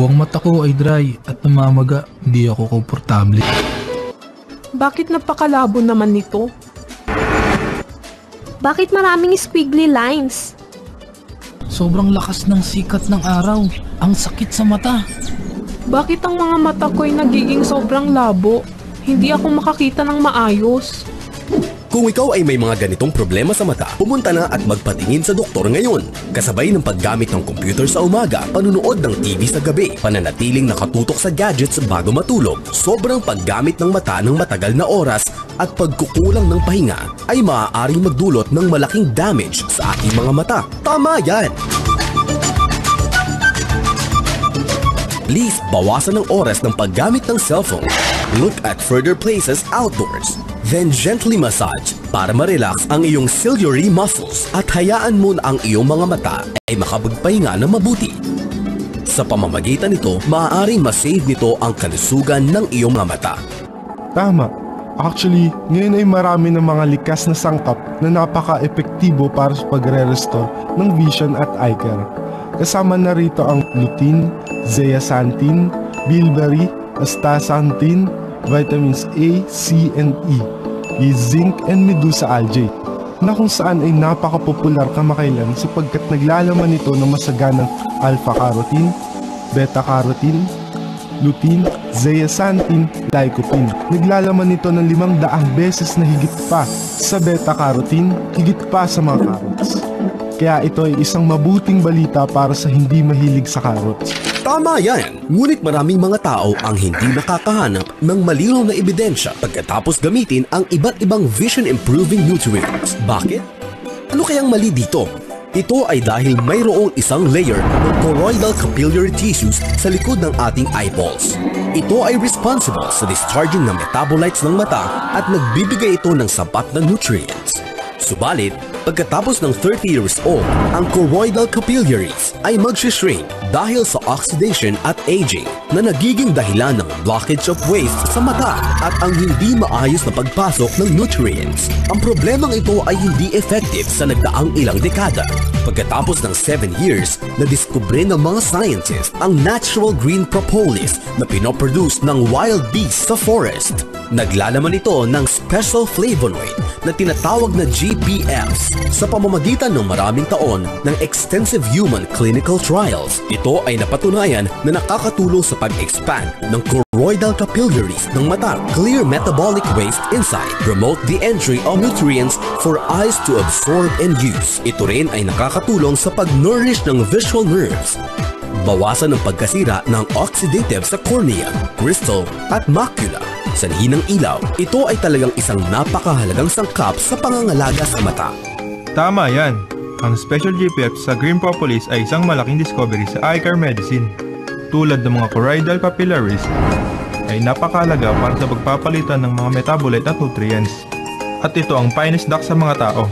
Kung ang mata ko ay dry at namamaga, hindi ako komportable. Bakit napakalabo naman nito? Bakit maraming squiggly lines? Sobrang lakas ng sikat ng araw. Ang sakit sa mata. Bakit ang mga mata ko'y nagiging sobrang labo? Hindi ako makakita ng maayos. Kung ikaw ay may mga ganitong problema sa mata, pumunta na at magpatingin sa doktor ngayon. Kasabay ng paggamit ng computer sa umaga, panunood ng TV sa gabi, pananatiling nakatutok sa gadgets bago matulog, sobrang paggamit ng mata ng matagal na oras at pagkukulang ng pahinga ay maaaring magdulot ng malaking damage sa ating mga mata. Tama yan! Please, bawasan ng oras ng paggamit ng cellphone. Look at further places outdoors. Then gently massage para ma-relax ang iyong ciliary muscles at hayaan mo na ang iyong mga mata ay makapagpahinga na mabuti. Sa pamamagitan nito, maaaring masave nito ang kalusugan ng iyong mga mata. Tama. Actually, ngayon ay marami ng mga likas na sangkap na napaka-epektibo para sa pagre-restore ng vision at eye care. Kasama na rito ang lutein, zeaxanthin, bilberry, astaxanthin, vitamins A, C, and E, zinc, and medusa algae, na kung saan ay napaka-popular kamakailan sapagkat naglalaman ito ng masaganang alpha-carotene, beta-carotene, lutein, zeaxanthin, lycopene. Naglalaman ito ng 500 beses na higit pa sa beta-carotene, higit pa sa mga carrots. Kaya ito ay isang mabuting balita para sa hindi mahilig sa carrots. Tama yan! Ngunit maraming mga tao ang hindi nakakahanap ng malinaw na ebidensya pagkatapos gamitin ang iba't ibang vision-improving nutrients. Bakit? Ano kayang mali dito? Ito ay dahil mayroong isang layer ng choroidal capillary tissues sa likod ng ating eyeballs. Ito ay responsible sa discharging ng metabolites ng mata at nagbibigay ito ng sapat na nutrients. Subalit, pagkatapos ng 30 years old, ang choroidal capillaries ay mag-shrink dahil sa oxidation at aging na nagiging dahilan ng blockage of waste sa mata at ang hindi maayos na pagpasok ng nutrients. Ang problemang ito ay hindi effective sa nagdaang ilang dekada. Pagkatapos ng 7 years, nadiskubre ng mga scientists ang natural green propolis na pinoproduce ng wild beasts sa forest. Naglalaman ito ng special flavonoid na tinatawag na GPFs. Sa pamamagitan ng maraming taon ng extensive human clinical trials, ito ay napatunayan na nakakatulong sa pag-expand ng choroidal capillaries ng mata, clear metabolic waste inside, promote the entry of nutrients for eyes to absorb and use. Ito rin ay nakakatulong sa pag-nourish ng visual nerves, bawasan ng pagkasira ng oxidative sa cornea, crystal at macula. Sanhi ng ilaw, ito ay talagang isang napakahalagang sangkap sa pangangalaga sa mata. Tama yan! Ang special GPF sa green propolis ay isang malaking discovery sa eye care medicine. Tulad ng mga choroidal capillaries, ay napakahalaga para sa pagpapalitan ng mga metabolite at nutrients. At ito ang finest duct sa mga tao.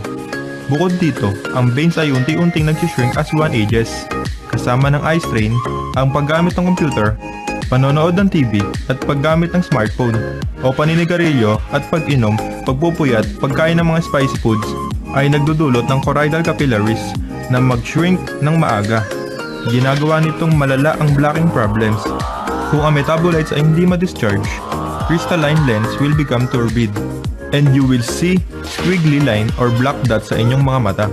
Bukod dito, ang veins ay unti-unting nag-shrink as one ages. Kasama ng eye strain, ang paggamit ng computer, panonood ng TV at paggamit ng smartphone o paninigarilyo at pag-inom, pagpupuyat, pagkain ng mga spicy foods ay nagdudulot ng choroidal capillaries na mag-shrink ng maaga. Ginagawa nitong malala ang blocking problems. Kung ang metabolites ay hindi ma-discharge, crystalline lens will become turbid and you will see squiggly line or black dots sa inyong mga mata.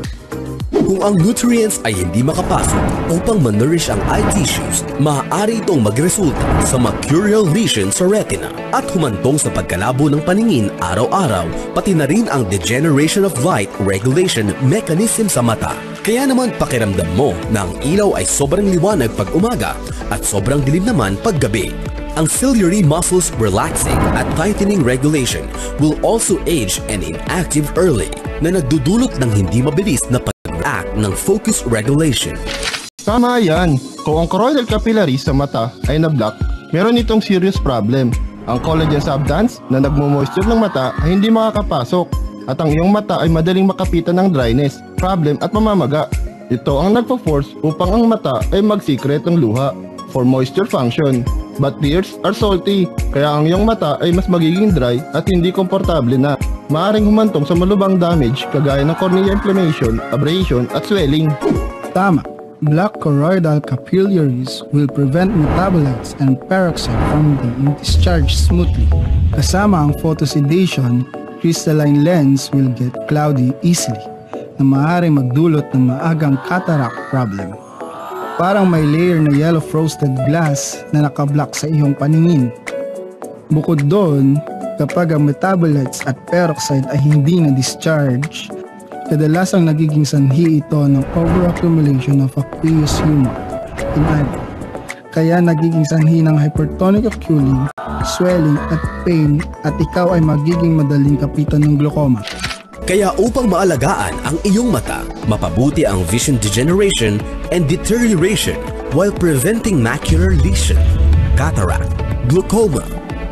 Kung ang nutrients ay hindi makapasok upang ma-nourish ang eye tissues, maaari itong magresulta sa mercurial lesion sa retina at humantong sa pagkalabo ng paningin araw-araw, pati na rin ang degeneration of light regulation mechanism sa mata. Kaya naman pakiramdam mo na ang ilaw ay sobrang liwanag pag umaga at sobrang dilim naman pag gabi. Ang ciliary muscles relaxing at tightening regulation will also age and inactive early na nagdudulot ng hindi mabilis na pag-act ng focus regulation. Tama yan. Kung ang choroidal capillaries sa mata ay na-block, meron itong serious problem. Ang collagen substance na nagmo-moisture ng mata ay hindi makakapasok at ang iyong mata ay madaling makapitan ng dryness, problem at mamamaga. Ito ang nagpo-force upang ang mata ay mag-secret ng luha for moisture function. But tears are salty, kaya ang iyong mata ay mas magiging dry at hindi komportable na. Maaring humantong sa malubhang damage kagaya ng cornea inflammation, abrasion at swelling. Tama. Black choroidal capillaries will prevent metabolites and peroxide from being discharged smoothly. Kasama ang photosedation, crystalline lens will get cloudy easily na maaaring magdulot ng maagang cataract problem. Parang may layer na yellow frosted glass na nakablock sa iyong paningin. Bukod doon, kapag ang metabolites at peroxide ay hindi na-discharge, kadalasang nagiging sanhi ito ng overaccumulation of aqueous humor in eyeball. Kaya nagiging sanhi ng hypertonic oculing, swelling at pain at ikaw ay magiging madaling kapitan ng glaucoma. Kaya upang maalagaan ang iyong mata, mapabuti ang vision degeneration and deterioration while preventing macular lesion, cataract, glaucoma,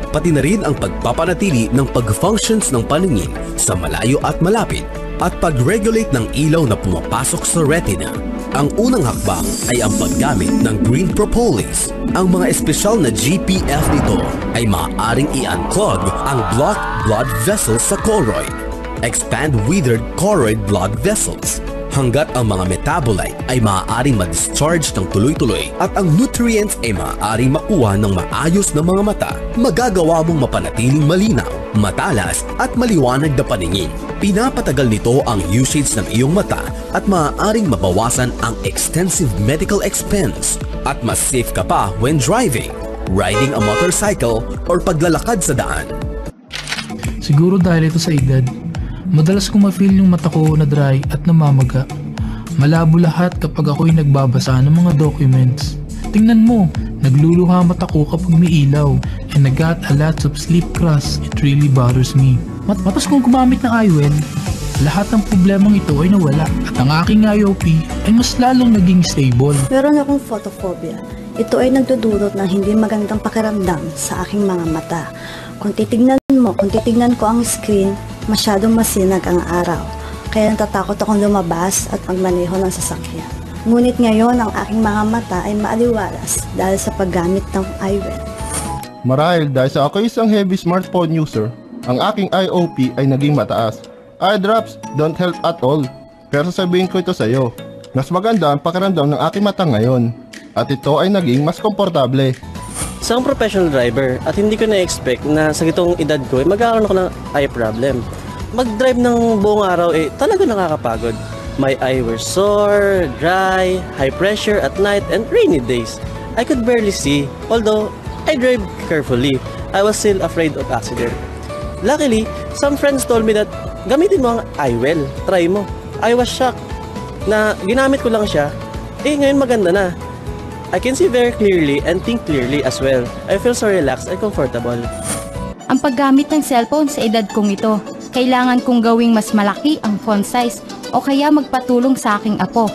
pati na rin ang pagpapanatili ng pag-functions ng paningin sa malayo at malapit at pag-regulate ng ilaw na pumapasok sa retina. Ang unang hakbang ay ang paggamit ng green propolis. Ang mga espesyal na GPF nito ay maaaring i-unclog ang blocked blood vessels sa choroid, expand withered choroid blood vessels, hanggat ang mga metabolite ay maaaring ma-discharge ng tuloy-tuloy at ang nutrients ay maaaring makuha ng maayos na mga mata, magagawa mong mapanatiling malinaw, matalas at maliwanag na paningin. Pinapatagal nito ang usage ng iyong mata at maaaring mabawasan ang extensive medical expense at mas safe ka pa when driving, riding a motorcycle or paglalakad sa daan. Siguro dahil ito sa edad, madalas ko ma-feel yung mata ko na dry at namamaga. Malabo lahat kapag ako'y nagbabasa ng mga documents. Tingnan mo, nagluluha mata ko kapag may ilaw, and I got a lot of sleep crust. It really bothers me. Matapos kong gumamit ng IOL, lahat ng problemang ito ay nawala at ang aking IOP ay mas lalong naging stable. Meron akong photophobia. Ito ay nagdudulot ng hindi magandang pakiramdam sa aking mga mata. Kung titignan ko ang screen, masyadong masinag ang araw. Kaya natatakot akong lumabas at magmaneho ng sasakyan. Ngunit ngayon ang aking mga mata ay maaliwalas dahil sa paggamit ng IOL. Marahil dahil sa ako isang heavy smartphone user, ang aking IOP ay naging mataas. Eye drops don't help at all. Pero sasabihin ko ito sa iyo, mas maganda ang pakiramdam ng aking mata ngayon. At ito ay naging mas komportable. Isang professional driver at hindi ko na-expect na sa gitong edad ko ay magkakaroon ako ng eye problem. Mag-drive ng buong araw talaga nakakapagod. My eye were sore, dry, high pressure at night and rainy days. I could barely see, although I drive carefully. I was still afraid of accident. Luckily, some friends told me that gamitin mo ang IOL, try mo. I was shocked na ginamit ko lang siya, ngayon maganda na. I can see very clearly and think clearly as well. I feel so relaxed and comfortable. Ang paggamit ng cellphone sa edad kong ito, kailangan kong gawing mas malaki ang font size o kaya magpatulong sa aking apo.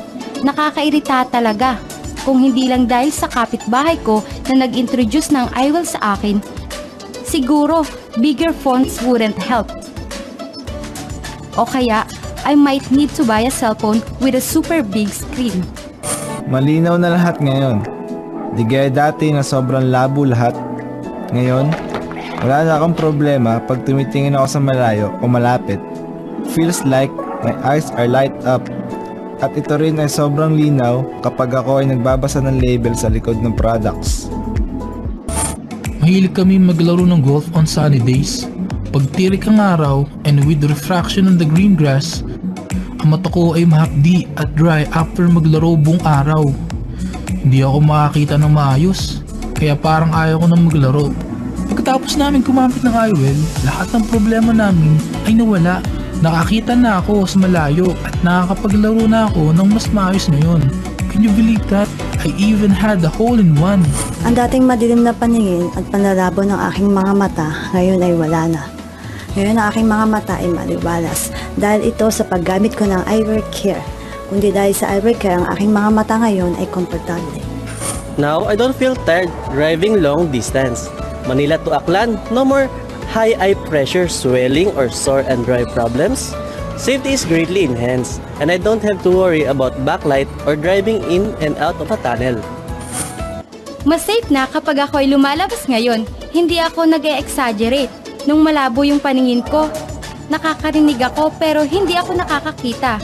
Nakakairita talaga. Kung hindi lang dahil sa kapitbahay ko na nag-introduce ng IOL sa akin, siguro bigger fonts wouldn't help. O kaya, I might need to buy a cellphone with a super big screen. Malinaw na lahat ngayon. Di gaya dati na sobrang labo lahat. Ngayon, wala na akong problema pag tumitingin ako sa malayo o malapit. Feels like my eyes are light up. At ito rin ay sobrang linaw kapag ako ay nagbabasa ng label sa likod ng products. Mahilig kami maglaro ng golf on sunny days. Pag tirik ang araw and with refraction on the green grass, ang mata ko ay mahapdi at dry after maglaro buong araw. Hindi ako makakita ng maayos, kaya parang ayaw ko nang maglaro. Pagkatapos namin gumamit ng IOL, lahat ng problema namin ay nawala. Nakakita na ako sa malayo at nakakapaglaro na ako ng mas maayos ngayon. Can you believe that? I even had a hole-in-one. Ang dating madilim na paningin at panlalabo ng aking mga mata, ngayon ay wala na. Ngayon ang aking mga mata ay maliwalas dahil ito sa paggamit ko ng eyewear care. Kundi dahil sa eyewear care, ang aking mga mata ngayon ay komportable. Now, I don't feel tired driving long distance. Manila to Aklan, no more high eye pressure, swelling, or sore and dry problems. Safety is greatly enhanced, and I don't have to worry about backlight or driving in and out of a tunnel. Mas safe na kapag ako ay lumalabas ngayon, hindi ako nag-e-exaggerate. Nung malabo yung paningin ko, nakakarinig ako pero hindi ako nakakakita.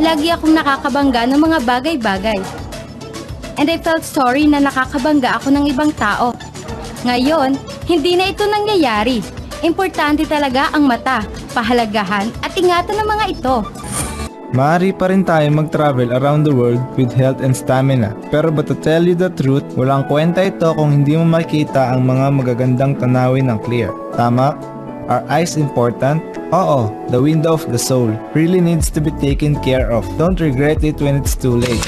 lagi akong nakakabangga ng mga bagay-bagay. And I felt sorry na nakakabangga ako ng ibang tao. Ngayon, hindi na ito nangyayari. Importante talaga ang mata, pahalagahan at ingatan ng mga ito. Maaari pa rin tayo mag-travel around the world with health and stamina. Pero but to tell you the truth, walang kwenta ito kung hindi mo makita ang mga magagandang tanawin ng clear. Tama? Are eyes important? Oo, the window of the soul really needs to be taken care of. Don't regret it when it's too late.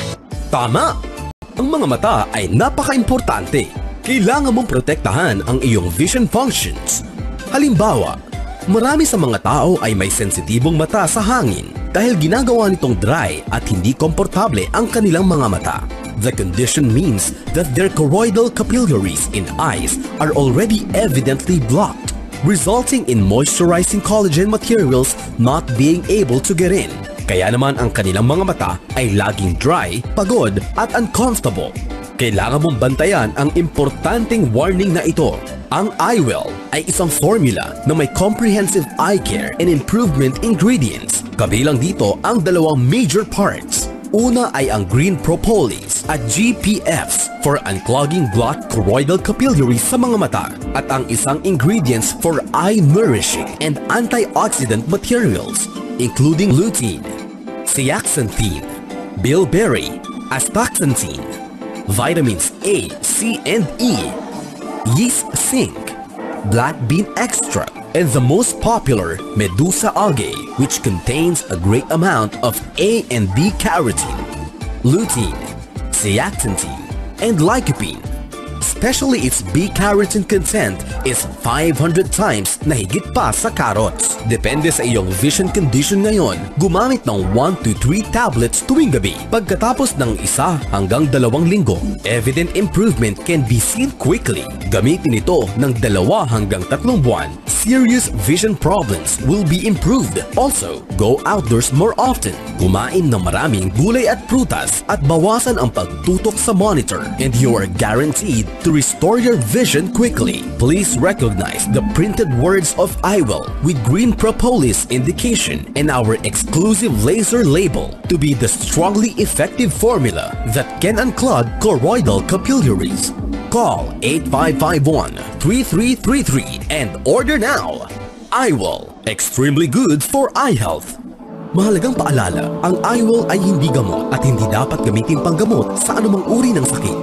Tama! Ang mga mata ay napaka-importante. Kailangan mong protektahan ang iyong vision functions. Halimbawa, marami sa mga tao ay may sensitibong mata sa hangin dahil ginagawa nitong dry at hindi komportable ang kanilang mga mata. The condition means that their choroidal capillaries in eyes are already evidently blocked, resulting in moisturizing collagen materials not being able to get in. Kaya naman ang kanilang mga mata ay laging dry, pagod at uncomfortable. Kailangan mong bantayan ang importanteng warning na ito. Ang EyeWell ay isang formula na may comprehensive eye care and improvement ingredients. Kabilang dito ang dalawang major parts. Una ay ang green propolis at GPFs for unclogging blocked choroidal capillaries sa mga mata at ang isang ingredients for eye nourishing and antioxidant materials including lutein, zeaxanthine, bilberry, astaxanthine, vitamins A, C, and E, yeast zinc, black bean extract, and the most popular Medusa algae, which contains a great amount of A and B carotene, lutein, zeaxanthine, and lycopene. Especially its B-carotene content is 500 times na higit pa sa carrots. Depende sa iyong vision condition ngayon, gumamit ng 1 to 3 tablets tuwing gabi. Pagkatapos ng 1 hanggang 2 linggo, evident improvement can be seen quickly. Gamitin ito ng 2 hanggang 3 buwan. Serious vision problems will be improved. Also, go outdoors more often. Kumain ng maraming gulay at prutas at bawasan ang pagtutok sa monitor, and you are guaranteed to restore your vision quickly. Please recognize the printed words of EyeWell with green propolis indication and our exclusive laser label to be the strongly effective formula that can unclog choroidal capillaries. Call 8551-3333 and order now. EyeWell, extremely good for eye health. Mahalagang paalala, ang EyeWell ay hindi gamot at hindi dapat gamitin panggamot sa anumang uri ng sakit.